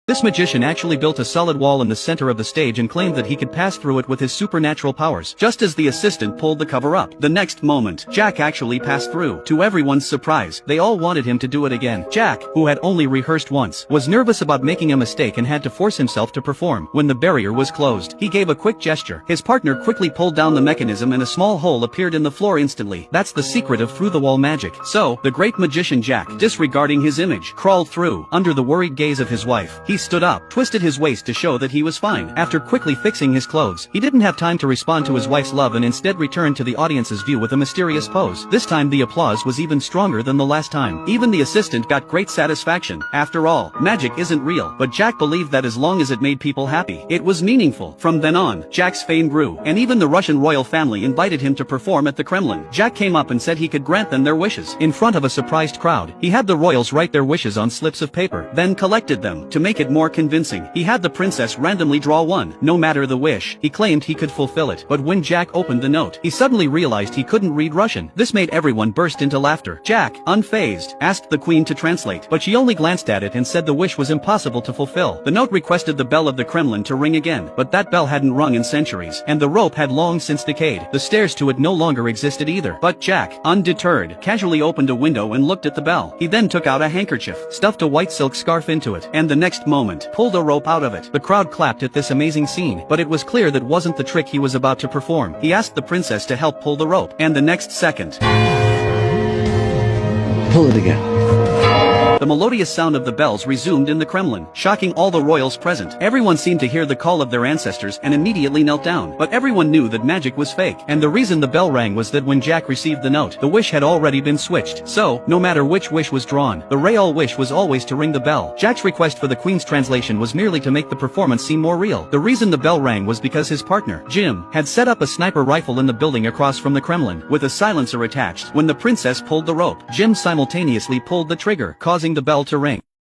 This magician actually built a solid wall in the center of the stage and claimed that he could pass through it with his supernatural powers, just as the assistant pulled the cover up. The next moment, Jack actually passed through. To everyone's surprise, they all wanted him to do it again. Jack, who had only rehearsed once, was nervous about making a mistake and had to force himself to perform. When the barrier was closed, he gave a quick gesture. His partner quickly pulled down the mechanism and a small hole appeared in the floor instantly. That's the secret of through-the-wall magic. So, the great magician Jack, disregarding his image, crawled through. Under the worried gaze of his wife, he stood up, twisted his waist to show that he was fine. After quickly fixing his clothes, he didn't have time to respond to his wife's love and instead returned to the audience's view with a mysterious pose. This time the applause was even stronger than the last time. Even the assistant got great satisfaction. After all, magic isn't real, but Jack believed that as long as it made people happy, it was meaningful. From then on, Jack's fame grew, and even the Russian royal family invited him to perform at the Kremlin. Jack came up and said he could grant them their wishes. In front of a surprised crowd, he had the royals write their wishes on slips of paper, then collected them. To make it more convincing, he had the princess randomly draw one. No matter the wish, he claimed he could fulfill it. But when Jack opened the note, he suddenly realized he couldn't read Russian. This made everyone burst into laughter. Jack, unfazed, asked the queen to translate, but she only glanced at it and said the wish was impossible to fulfill. The note requested the bell of the Kremlin to ring again, but that bell hadn't rung in centuries, and the rope had long since decayed. The stairs to it no longer existed either. But Jack, undeterred, casually opened a window and looked at the bell. He then took out a handkerchief, stuffed a white silk scarf into it, and the next moment, pulled a rope out of it. The crowd clapped at this amazing scene, but it was clear that wasn't the trick he was about to perform. He asked the princess to help pull the rope, and the next second, pull it again. the melodious sound of the bells resumed in the Kremlin, shocking all the royals present. Everyone seemed to hear the call of their ancestors and immediately knelt down. But everyone knew that magic was fake, and the reason the bell rang was that when Jack received the note, the wish had already been switched. So, no matter which wish was drawn, the royal wish was always to ring the bell. Jack's request for the queen's translation was merely to make the performance seem more real. The reason the bell rang was because his partner, Jim, had set up a sniper rifle in the building across from the Kremlin, with a silencer attached. When the princess pulled the rope, Jim simultaneously pulled the trigger, causing the bell to ring.